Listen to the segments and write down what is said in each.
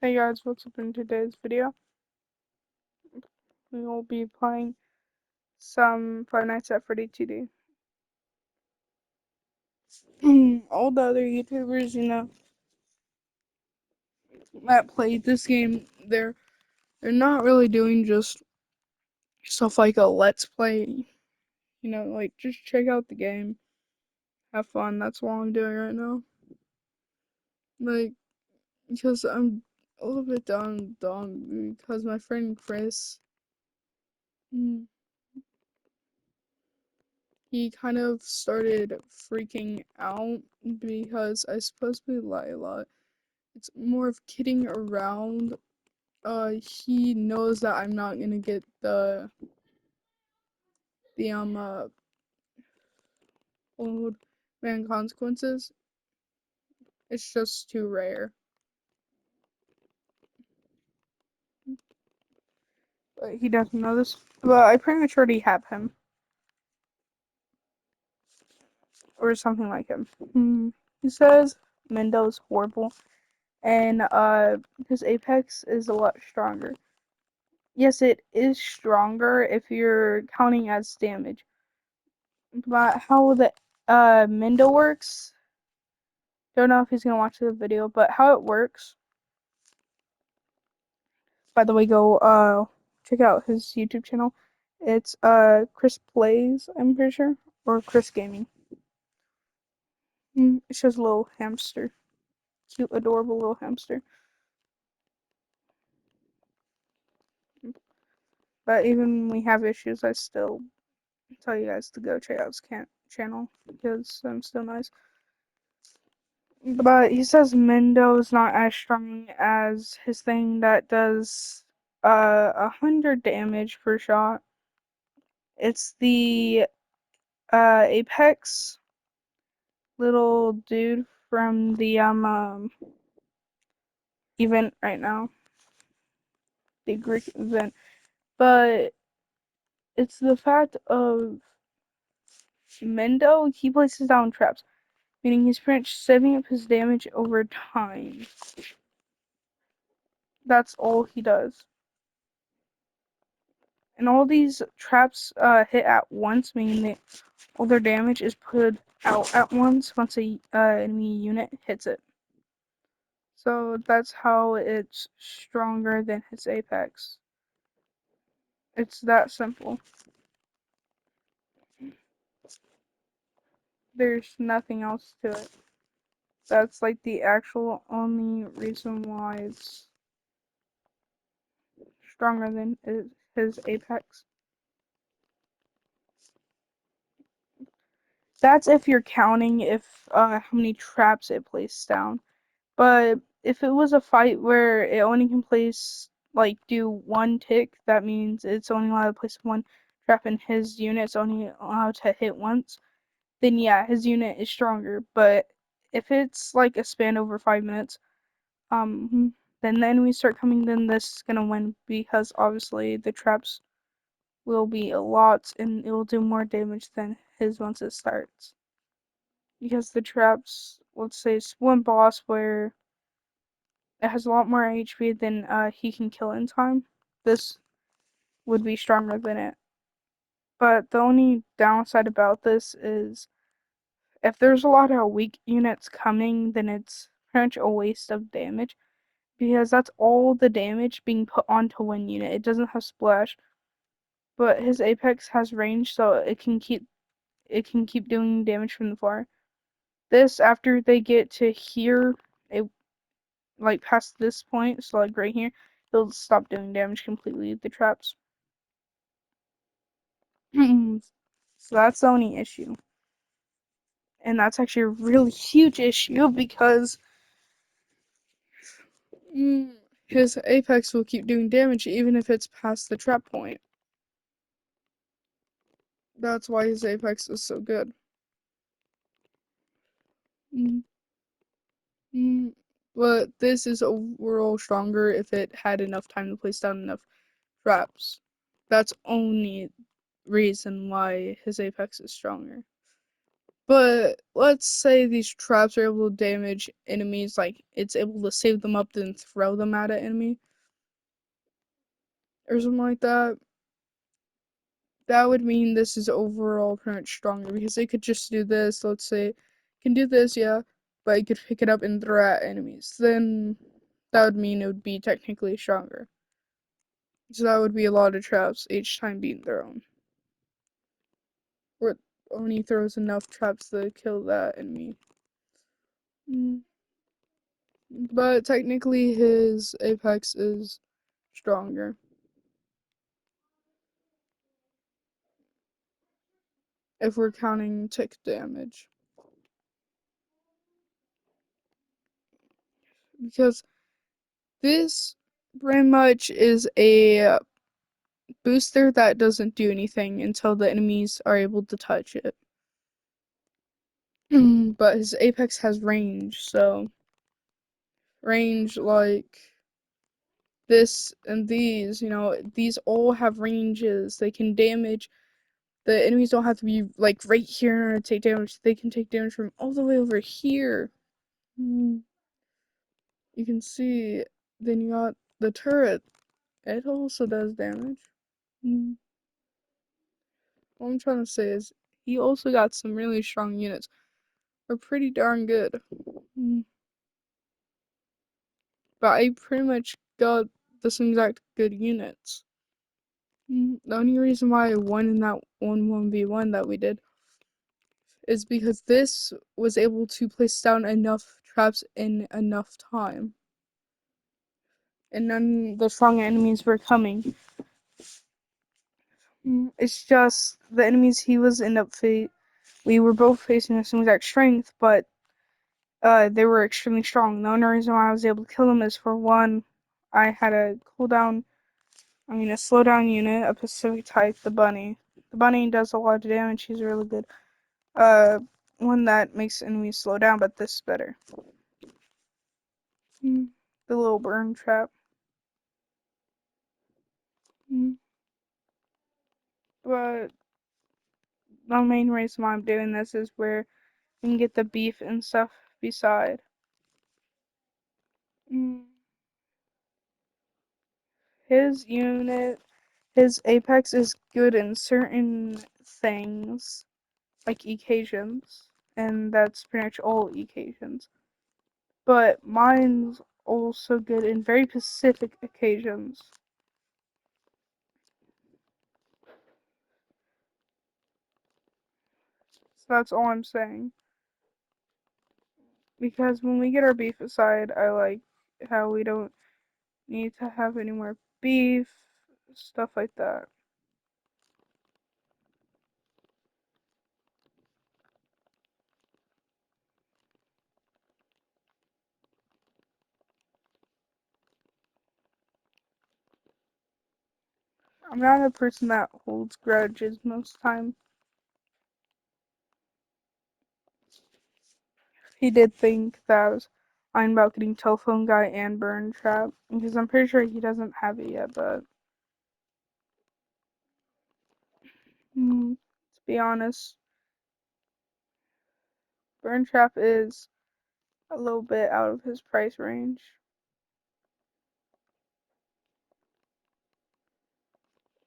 Hey guys, what's up in today's video? We will be playing some Five Nights at Freddy 2D. All the other YouTubers, that played this game, they're not really doing just stuff like a let's play, like just check out the game, have fun. That's what I'm doing right now. Like, because I'm a little bit dumb because my friend Chris, mm, he kind of started freaking out because I supposedly lie a lot. It's more of kidding around. He knows that I'm not gonna get the old man consequences. It's just too rare. But he doesn't know this. But I pretty much already have him. Or something like him. He says Mendo's horrible and his apex is a lot stronger. Yes, it is stronger if you're counting as damage. But how the Mendo works, don't know if he's gonna watch the video, but how it works. By the way, go check out his YouTube channel. It's Chris Plays, I'm pretty sure, or Chris Gaming. It's just a little hamster, cute, adorable little hamster. But even when we have issues, I still tell you guys to go check out his channel because I'm still nice. But he says Mendo is not as strong as his thing that does 100 damage per shot. It's the Apex little dude from the event right now, the Greek event. But it's the fact of Mendo, he places down traps, meaning he's pretty much saving up his damage over time. That's all he does. And all these traps hit at once, meaning that all their damage is put out at once a enemy unit hits it. So that's how it's stronger than his Apex. It's that simple. There's nothing else to it. That's like the actual only reason why it's stronger than his Apex. That's if you're counting how many traps it placed down. But if it was a fight where it only can place like do one tick, that means it's only allowed to place one trap and his unit's only allowed to hit once, then yeah, his unit is stronger. But if it's like a span over 5 minutes, then the enemies start coming, then this is gonna win because obviously the traps will be a lot and it will do more damage than his once it starts. Because the traps, let's say it's one boss where it has a lot more HP than he can kill in time. This would be stronger than it. But the only downside about this is if there's a lot of weak units coming, then it's pretty much a waste of damage because that's all the damage being put onto one unit. It doesn't have splash, but his Apex has range, so it can keep doing damage from the far. This after they get to here, it like past this point, so like right here, it'll stop doing damage completely with the traps. So that's the only issue. And that's actually a really huge issue because his Apex will keep doing damage even if it's past the trap point. That's why his Apex is so good. Mm, mm. But this is overall stronger if it had enough time to place down enough traps. That's only reason why his Apex is stronger. But let's say these traps are able to damage enemies, like it's able to save them up, then throw them at an enemy or something like that. That would mean this is overall pretty much stronger because it could just do this. Let's say, it can do this, yeah, but it could pick it up and throw at enemies. Then that would mean it would be technically stronger. So that would be a lot of traps each time being thrown. Or it only throws enough traps to kill that enemy. Mm. But technically, his Apex is stronger if we're counting tick damage. Because this pretty much is a booster that doesn't do anything until the enemies are able to touch it. But his Apex has range, so range like this and these, these all have ranges. They can damage. The enemies don't have to be like right here in order to take damage. They can take damage from all the way over here. Mm, You can see. Then you got the turret. It also does damage. Mm, What I'm trying to say is he also got some really strong units. Are pretty darn good. Mm, But I pretty much got the same exact good units. The only reason why I won in that 1v1 that we did is because this was able to place down enough traps in enough time. And none of the strong enemies were coming. It's just the enemies he was end up we were both facing the same exact strength, but they were extremely strong. The only reason why I was able to kill them is for one, I had a cooldown. A slowdown unit, a Pacific type, the bunny. The bunny does a lot of damage. She's really good. Uh, One that makes enemies slow down, but this is better. The little burn trap. But the main reason why I'm doing this is where you can get the beef and stuff beside. His unit, his Apex is good in certain things, like occasions, and that's pretty much all occasions. But mine's also good in very specific occasions. So that's all I'm saying. Because when we get our beef aside, I like how we don't need to have any more beef, stuff like that. I'm not a person that holds grudges most time. He did think that I was lying about getting telephone guy and burn trap because I'm pretty sure he doesn't have it yet. But to be honest, burn trap is a little bit out of his price range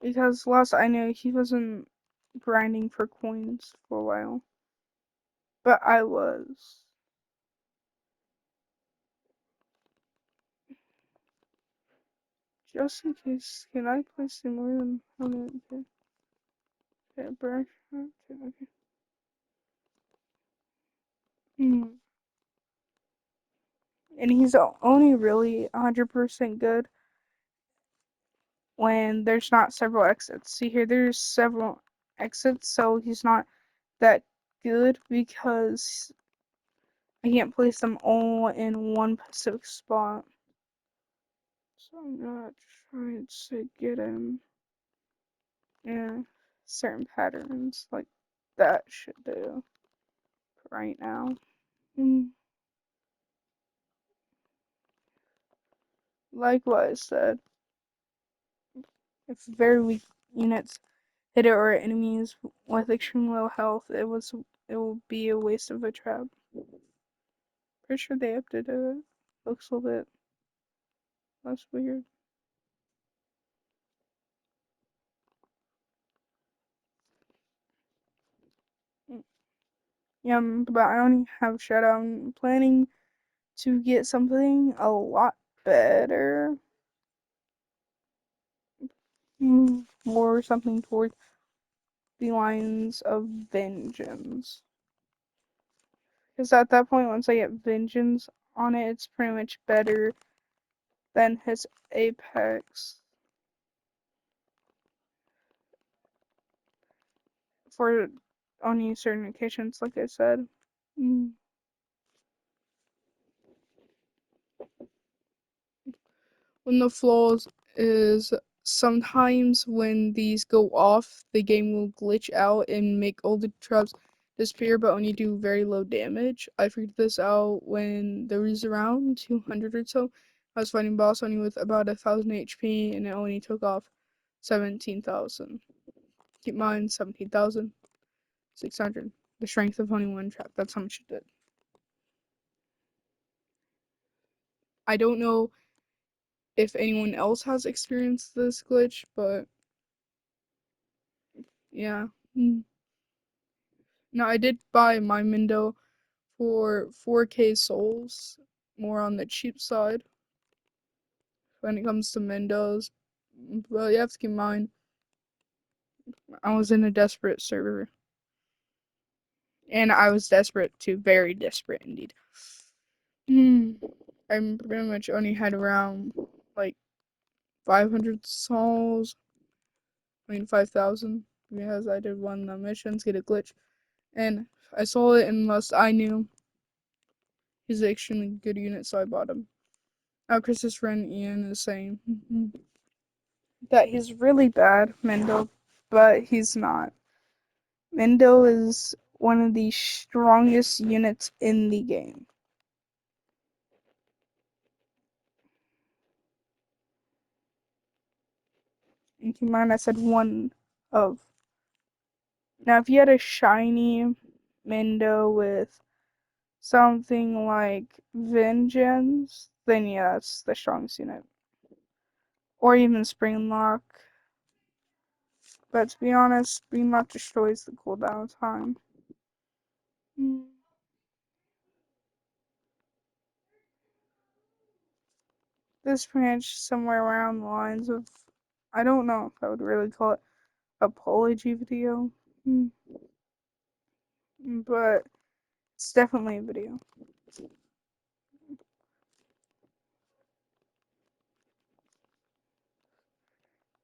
because last I knew he wasn't grinding for coins for a while, but I was. Just in case, can I place him more than how many? Okay, burn trap. Okay. Hmm. And he's only really 100% good when there's not several exits. See here, there's several exits, so he's not that good because I can't place them all in one specific spot. So I'm not trying to get him in certain patterns like that should do right now. Mm. Likewise said, if very weak units hit it or enemies with extremely low health, it was it will be a waste of a trap. Pretty sure they updated it. Looks a little bit less weird. Mm, yeah, but I only have Shadow. I'm planning to get something a lot better. Or something towards the lines of Vengeance. Because at that point, once I get Vengeance on it, it's pretty much better than his Apex. For only certain occasions, like I said. Mm. When the flaws is sometimes when these go off, the game will glitch out and make all the traps disappear, but only do very low damage. I figured this out when there was around 200 or so. I was fighting boss only with about 1,000 HP, and it only took off 17,000. Keep in mind, 17,600. The strength of only one trap. That's how much it did. I don't know if anyone else has experienced this glitch, but yeah. Now, I did buy my Mindo for 4K souls, more on the cheap side when it comes to Mindos. But you have to keep in mind, I was in a desperate server. And I was desperate too, very desperate indeed. I pretty much only had around like 500 souls. 5,000. Because I did one of the missions, get a glitch. And I saw it in Lust. I knew he's an extremely good unit, so I bought him. Chris's friend Ian is saying that he's really bad, Mendo, but he's not. Mendo is one of the strongest units in the game. And keep in mind, I said one of. Now, if you had a shiny Mendo with something like Vengeance, then yeah, that's the strongest unit. Or even Springlock. But to be honest, Springlock destroys the cooldown time. This branch somewhere around the lines of, I don't know if I would really call it apology video, but it's definitely a video.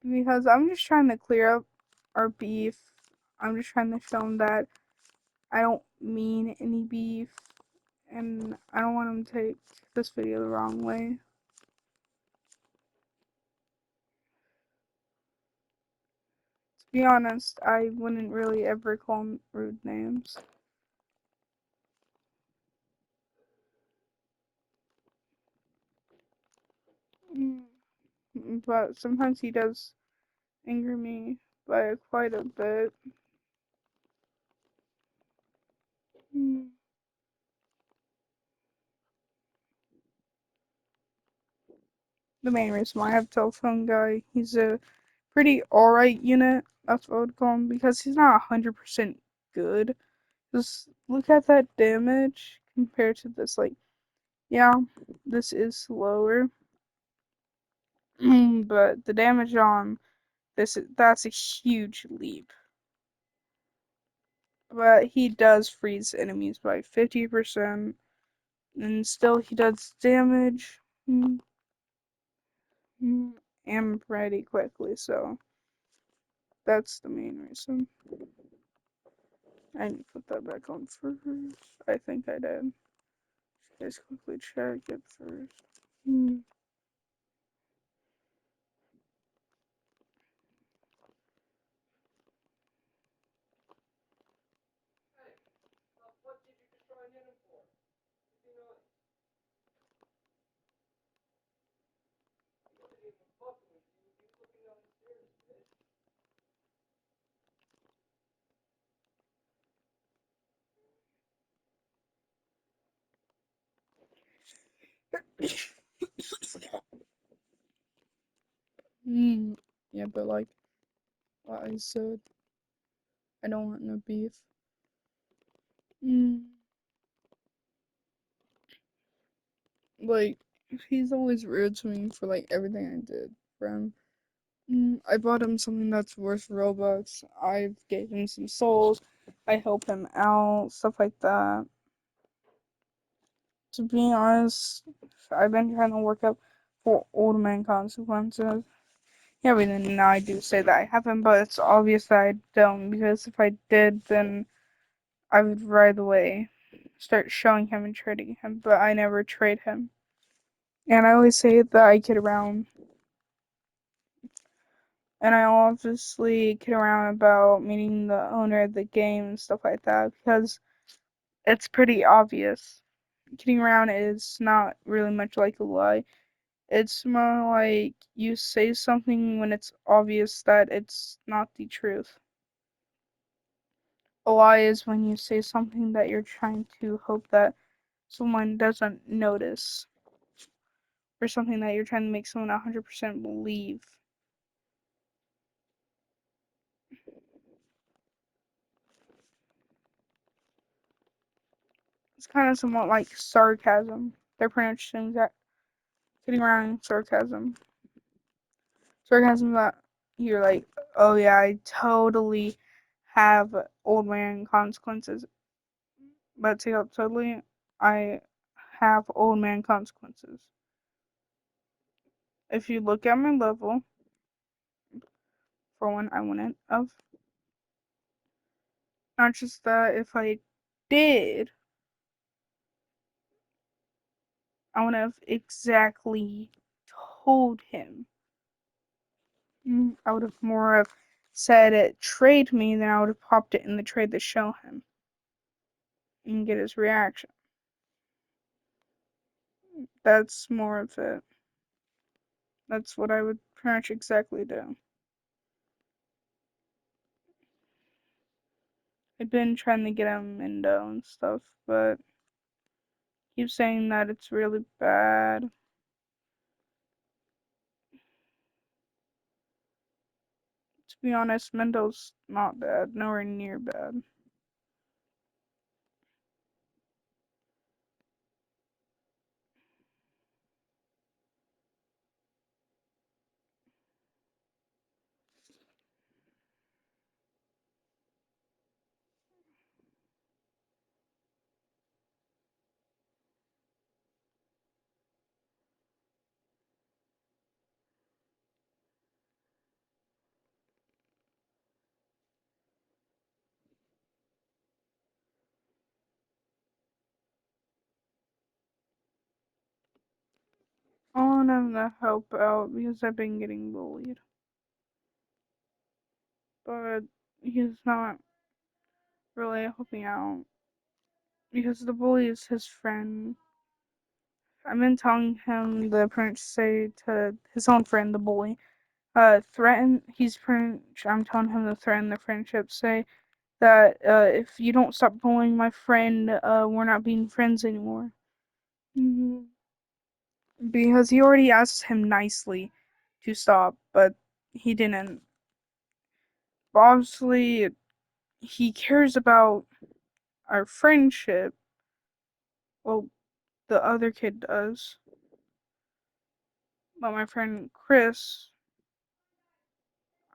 Because I'm just trying to clear up our beef. I'm just trying to show him that I don't mean any beef, and I don't want him to take this video the wrong way. To be honest, I wouldn't really ever call him rude names. But sometimes he does anger me by quite a bit. The main reason why I have Telephone Guy, he's a pretty alright unit, that's what I would call him, because he's not 100% good. Just look at that damage compared to this, like, yeah, this is slower, but the damage on that's a huge leap. But he does freeze enemies by 50%, and still he does damage, and pretty quickly, so that's the main reason. I need to put that back on first. I think I did. Let's quickly check it first. Mm, yeah, but like I said, I don't want no beef. Mm, like he's always rude to me for like everything I did for him. I bought him something that's worth Robux. I gave him some souls. I help him out, stuff like that. To be honest, I've been trying to work up for old man consequences. Yeah, but then now I do say that I haven't, but it's obvious that I don't, because if I did, then I would right away start showing him and trading him, but I never trade him. And I always say that I kid around, and I obviously kid around about meeting the owner of the game and stuff like that, because it's pretty obvious. Kidding around is not really much like a lie. It's more like you say something when it's obvious that it's not the truth. A lie is when you say something that you're trying to hope that someone doesn't notice, or something that you're trying to make someone 100% believe. It's kind of somewhat like sarcasm. They're pronouncing that getting around sarcasm. Sarcasm that you're like, oh yeah, I totally have old man consequences. But take out totally, I have old man consequences. If you look at my level, for one, I wouldn't have. Not just that, if I did, I would have exactly told him. I would have more of said it trade me than I would have popped it in the trade to show him and get his reaction. That's more of it. That's what I would pretty much exactly do. I've been trying to get him Indo and stuff, but keep saying that it's really bad. To be honest, Mendo's not bad, nowhere near bad. I want him to help out because I've been getting bullied, but he's not really helping out because the bully is his friend. I've been telling him the prince say to his own friend, the bully, he's prince. I'm telling him to threaten the friendship, say that if you don't stop bullying my friend, we're not being friends anymore. hmm Because he already asked him nicely to stop, but he didn't. But obviously, he cares about our friendship. Well, the other kid does. But my friend Chris,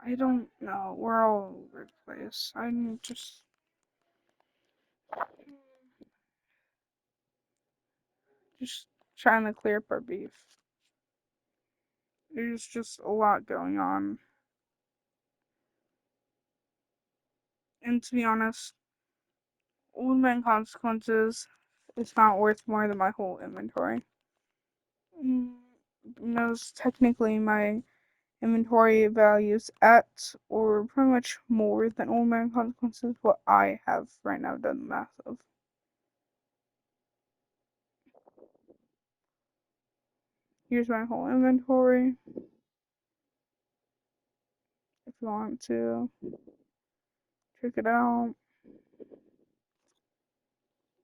I don't know. We're all over the place. I'm just trying to clear up our beef. There's just a lot going on. And to be honest, Old Man Consequences is not worth more than my whole inventory. Mm, Because technically my inventory values at or pretty much more than Old Man Consequences, what I have right now done the math of. Here's my whole inventory if you want to check it out.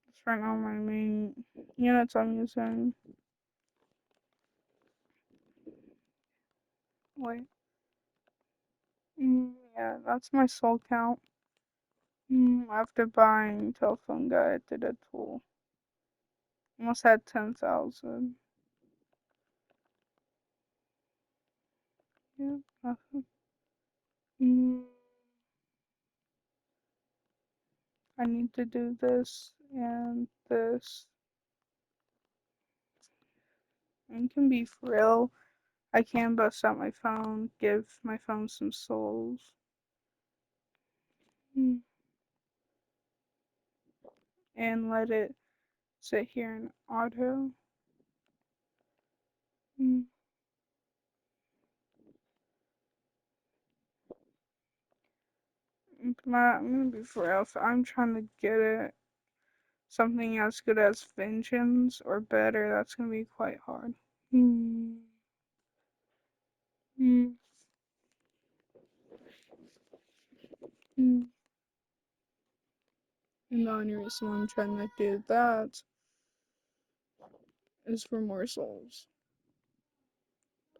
It's right now my main units I'm using. Wait. Yeah, that's my soul count. After buying telephone guide to Deadpool. Almost had 10,000. Yeah, nothing. Mm, I need to do this and this. And can be for real. I can bust out my phone, give my phone some souls. Mm, and let it sit here in auto. Mm, I'm gonna be for real. If I'm trying to get it something as good as Vengeance or better, that's gonna be quite hard. Mm, mm, mm. And the only reason why I'm trying to do that is for more souls.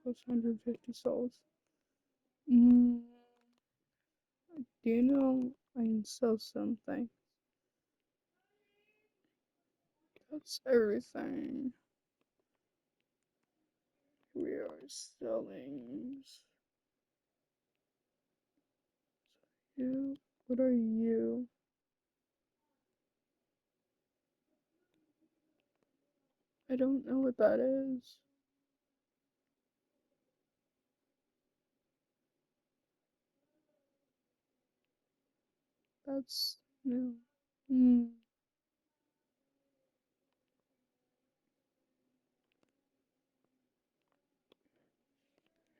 Plus 150 souls. Mm, do you know I can sell something? That's everything. We are selling. You? What are you? I don't know what that is. That's new. Hmm.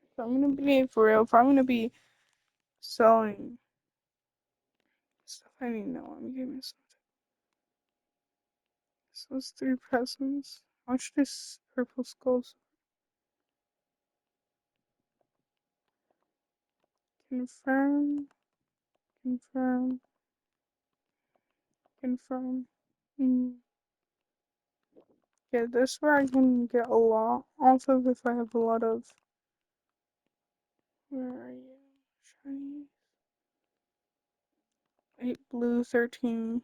If I'm gonna be for real, if I'm gonna be selling stuff, I need to know I'm giving something. So it's 3 presents. Watch this purple skulls. Confirm, confirm, confirm. Mm. Yeah, this where I can get a lot off of if I have a lot of. Where are you? Shiny. 8 blue, 13.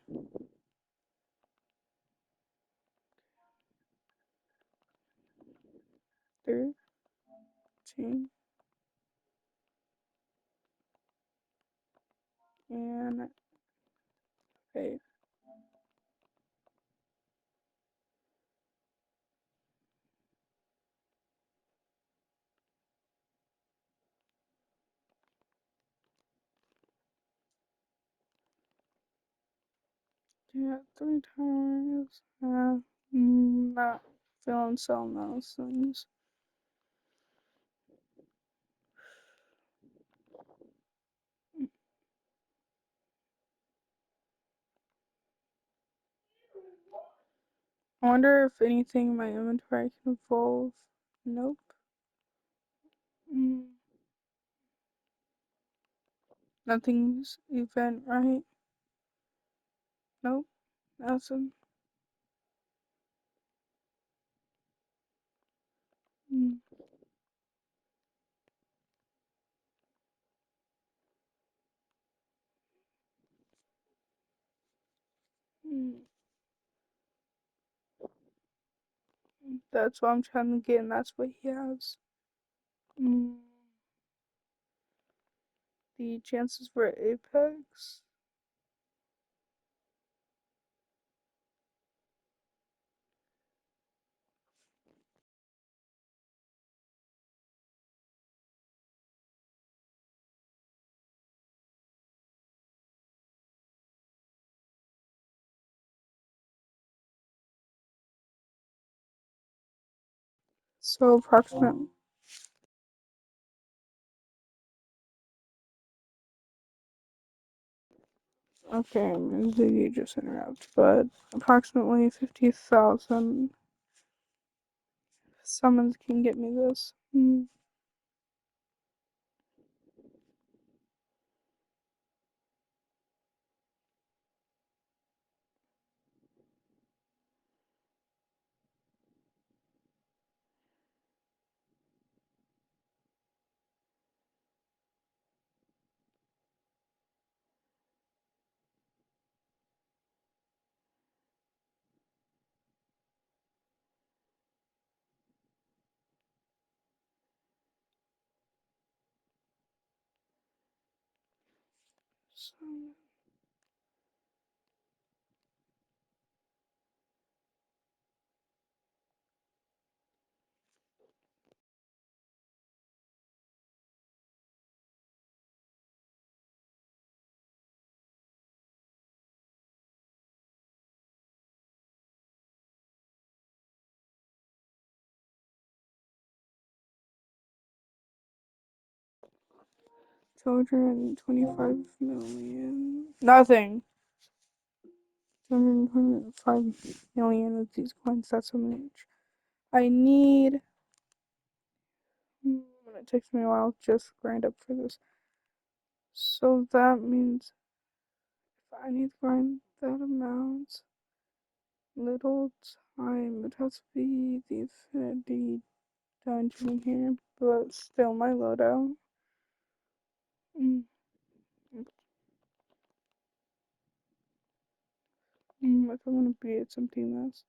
13. And 8. Yeah, 3 times. Not feeling selling those things. I wonder if anything in my inventory can evolve. Nope. Mm, nothing's event, right? Nope. Nothing. Mm, mm. That's what I'm trying to get, and that's what he has. Mm, the chances for Apex. So approximate. Okay, you just interrupt, but approximately 50,000 summons can get me this. Children, 25 million. Nothing. 225 million of these coins. That's how much I need. It takes me a while to just grind up for this. So that means if I need to grind that amount, little time. It has to be the Infinity Dungeon here, but still my loadout. If I want to be at something else.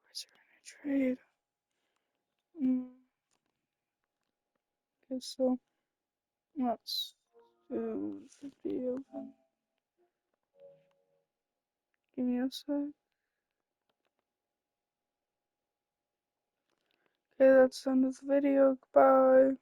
Where's there gonna trade? Okay, so let's do the video. Give me a sec. Okay, that's the end of the video. Goodbye.